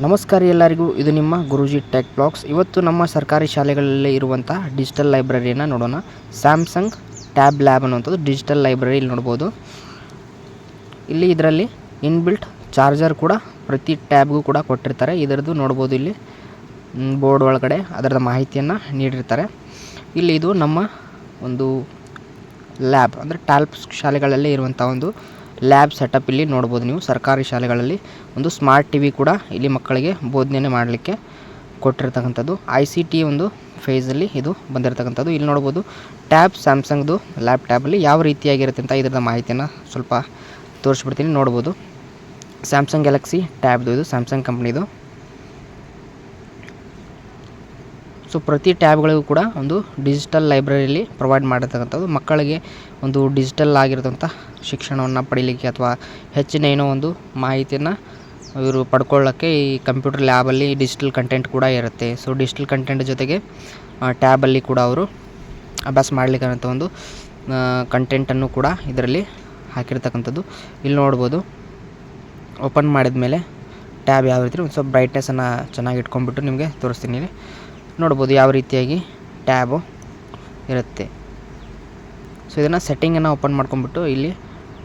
ನಮಸ್ಕಾರ ಎಲ್ಲರಿಗೂ, ಇದು ನಿಮ್ಮ ಗುರೂಜಿ ಟೆಕ್ ಬ್ಲಾಗ್ಸ್. ಇವತ್ತು ನಮ್ಮ ಸರ್ಕಾರಿ ಶಾಲೆಗಳಲ್ಲಿ ಇರುವಂಥ ಡಿಜಿಟಲ್ ಲೈಬ್ರರಿಯನ್ನು ನೋಡೋಣ. ಸ್ಯಾಮ್ಸಂಗ್ ಟ್ಯಾಬ್ ಲ್ಯಾಬ್ ಅನ್ನುವಂಥದ್ದು ಡಿಜಿಟಲ್ ಲೈಬ್ರರಿ ಇಲ್ಲಿ ನೋಡ್ಬೋದು. ಇಲ್ಲಿ ಇದರಲ್ಲಿ ಇನ್ಬಿಲ್ಟ್ ಚಾರ್ಜರ್ ಕೂಡ ಪ್ರತಿ ಟ್ಯಾಬ್ಗೂ ಕೂಡ ಕೊಟ್ಟಿರ್ತಾರೆ. ಇದರದ್ದು ನೋಡ್ಬೋದು, ಇಲ್ಲಿ ಬೋರ್ಡ್ ಒಳಗಡೆ ಅದರದ ಮಾಹಿತಿಯನ್ನು ನೀಡಿರ್ತಾರೆ. ಇಲ್ಲಿ ಇದು ನಮ್ಮ ಒಂದು ಲ್ಯಾಬ್ ಅಂದರೆ ಟ್ಯಾಲ್ಪ್ ಶಾಲೆಗಳಲ್ಲಿ ಇರುವಂಥ ಒಂದು ಲ್ಯಾಬ್ ಸೆಟಪ್ ಇಲ್ಲಿ ನೋಡ್ಬೋದು ನೀವು. ಸರ್ಕಾರಿ ಶಾಲೆಗಳಲ್ಲಿ ಒಂದು ಸ್ಮಾರ್ಟ್ ಟಿವಿ ಕೂಡ ಇಲ್ಲಿ ಮಕ್ಕಳಿಗೆ ಬೋಧನೆ ಮಾಡಲಿಕ್ಕೆ ಕೊಟ್ಟಿರ್ತಕ್ಕಂಥದ್ದು. ICT ಒಂದು ಫೇಸಲ್ಲಿ ಇದು ಬಂದಿರತಕ್ಕಂಥದ್ದು. ಇಲ್ಲಿ ನೋಡ್ಬೋದು ಟ್ಯಾಬ್ ಸ್ಯಾಮ್ಸಂಗ್ದು ಲ್ಯಾಬ್ ಟ್ಯಾಬಲ್ಲಿ ಯಾವ ರೀತಿಯಾಗಿರುತ್ತೆ ಅಂತ ಇದರ ಮಾಹಿತಿಯನ್ನು ಸ್ವಲ್ಪ ತೋರಿಸ್ಬಿಡ್ತೀನಿ. ನೋಡ್ಬೋದು ಸ್ಯಾಮ್ಸಂಗ್ ಗ್ಯಾಲಕ್ಸಿ ಟ್ಯಾಬ್ದು, ಇದು ಸ್ಯಾಮ್ಸಂಗ್ ಕಂಪ್ನಿದು. ಸೊ ಪ್ರತಿ ಟ್ಯಾಬ್ಗಳಿಗೂ ಕೂಡ ಒಂದು ಡಿಜಿಟಲ್ ಲೈಬ್ರರಿಯಲ್ಲಿ ಪ್ರೊವೈಡ್ ಮಾಡಿರ್ತಕ್ಕಂಥದ್ದು. ಮಕ್ಕಳಿಗೆ ಒಂದು ಡಿಜಿಟಲ್ ಆಗಿರೋಂಥ ಶಿಕ್ಷಣವನ್ನು ಪಡೀಲಿಕ್ಕೆ ಅಥವಾ ಹೆಚ್ಚಿನ ಏನೋ ಒಂದು ಮಾಹಿತಿಯನ್ನು ಇವರು ಪಡ್ಕೊಳ್ಳೋಕ್ಕೆ ಈ ಕಂಪ್ಯೂಟರ್ ಲ್ಯಾಬಲ್ಲಿ ಡಿಜಿಟಲ್ ಕಂಟೆಂಟ್ ಕೂಡ ಇರುತ್ತೆ. ಸೊ ಡಿಜಿಟಲ್ ಕಂಟೆಂಟ್ ಜೊತೆಗೆ ಟ್ಯಾಬಲ್ಲಿ ಕೂಡ ಅವರು ಅಭ್ಯಾಸ ಮಾಡಲಿಕ್ಕೆ ಅಂತ ಒಂದು ಕಂಟೆಂಟನ್ನು ಕೂಡ ಇದರಲ್ಲಿ ಹಾಕಿರ್ತಕ್ಕಂಥದ್ದು. ಇಲ್ಲಿ ನೋಡ್ಬೋದು, ಓಪನ್ ಮಾಡಿದ ಮೇಲೆ ಟ್ಯಾಬ್ ಯಾವ ರೀತಿ ಒಂದು ಸ್ವಲ್ಪ ಬ್ರೈಟ್ನೆಸ್ಸನ್ನು ಚೆನ್ನಾಗಿ ಇಟ್ಕೊಂಡ್ಬಿಟ್ಟು ನಿಮಗೆ ತೋರಿಸ್ತೀನಿ. ಇಲ್ಲಿ ನೋಡ್ಬೋದು ಯಾವ ರೀತಿಯಾಗಿ ಟ್ಯಾಬು ಇರುತ್ತೆ. ಸೊ ಇದನ್ನು ಸೆಟ್ಟಿಂಗನ್ನು ಓಪನ್ ಮಾಡ್ಕೊಂಡ್ಬಿಟ್ಟು ಇಲ್ಲಿ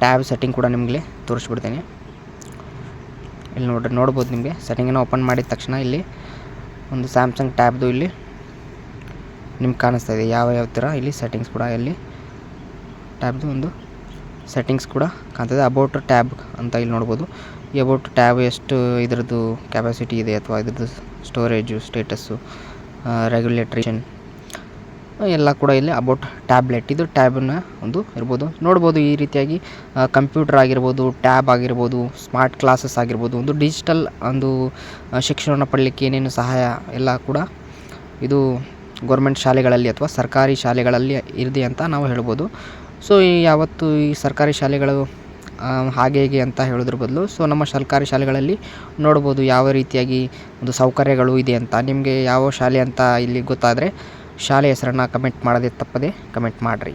ಟ್ಯಾಬ್ ಸೆಟ್ಟಿಂಗ್ ಕೂಡ ನಿಮಗೆ ತೋರಿಸ್ಬಿಡ್ತೀನಿ. ಇಲ್ಲಿ ನೋಡ್ಬೋದು ನಿಮಗೆ ಸೆಟ್ಟಿಂಗನ್ನು ಓಪನ್ ಮಾಡಿದ ತಕ್ಷಣ ಇಲ್ಲಿ ಒಂದು ಸ್ಯಾಮ್ಸಂಗ್ ಟ್ಯಾಬ್ದು ಇಲ್ಲಿ ನಿಮ್ಗೆ ಕಾಣಿಸ್ತಾ ಇದೆ ಯಾವ ಥರ ಇಲ್ಲಿ ಸೆಟ್ಟಿಂಗ್ಸ್ ಕೂಡ ಇಲ್ಲಿ ಟ್ಯಾಬ್ದು ಒಂದು ಸೆಟ್ಟಿಂಗ್ಸ್ ಕೂಡ ಕಾಣ್ತದೆ. ಅಬೌಟ್ ಟ್ಯಾಬ್ ಅಂತ ಇಲ್ಲಿ ನೋಡ್ಬೋದು. ಈ ಅಬೌಟ್ ಟ್ಯಾಬ್ ಎಷ್ಟು ಇದರದ್ದು ಕ್ಯಾಪಾಸಿಟಿ ಇದೆ ಅಥವಾ ಇದ್ರದ್ದು ಸ್ಟೋರೇಜು, ಸ್ಟೇಟಸ್ಸು, ರೆಗ್ಯುಲೇಟ್ರೇಷನ್ ಎಲ್ಲ ಕೂಡ ಇಲ್ಲಿ ಅಬೌಟ್ ಟ್ಯಾಬ್ಲೆಟ್ ಇದು ಟ್ಯಾಬನ್ನು ಒಂದು ಇರ್ಬೋದು. ನೋಡ್ಬೋದು ಈ ರೀತಿಯಾಗಿ ಕಂಪ್ಯೂಟರ್ ಆಗಿರ್ಬೋದು, ಟ್ಯಾಬ್ ಆಗಿರ್ಬೋದು, ಸ್ಮಾರ್ಟ್ ಕ್ಲಾಸಸ್ ಆಗಿರ್ಬೋದು, ಒಂದು ಡಿಜಿಟಲ್ ಒಂದು ಶಿಕ್ಷಣವನ್ನು ಪಡೀಲಿಕ್ಕೆ ಏನೇನು ಸಹಾಯ ಎಲ್ಲ ಕೂಡ ಇದು ಗೌರ್ಮೆಂಟ್ ಶಾಲೆಗಳಲ್ಲಿ ಅಥವಾ ಸರ್ಕಾರಿ ಶಾಲೆಗಳಲ್ಲಿ ಇದೆ ಅಂತ ನಾವು ಹೇಳ್ಬೋದು. ಸೊ ಯಾವತ್ತು ಈ ಸರ್ಕಾರಿ ಶಾಲೆಗಳು ಹಾಗೆ ಹೀಗೆ ಅಂತ ಹೇಳೋದ್ರ ಬದಲು ಸೊ ನಮ್ಮ ಸರ್ಕಾರಿ ಶಾಲೆಗಳಲ್ಲಿ ನೋಡ್ಬೋದು ಯಾವ ರೀತಿಯಾಗಿ ಒಂದು ಸೌಕರ್ಯಗಳು ಇದೆ ಅಂತ. ನಿಮಗೆ ಯಾವ ಶಾಲೆ ಅಂತ ಇಲ್ಲಿ ಗೊತ್ತಾದರೆ ಶಾಲೆ ಹೆಸರನ್ನು ಕಮೆಂಟ್ ಮಾಡೋದೇ ತಪ್ಪದೆ ಕಮೆಂಟ್ ಮಾಡಿರಿ.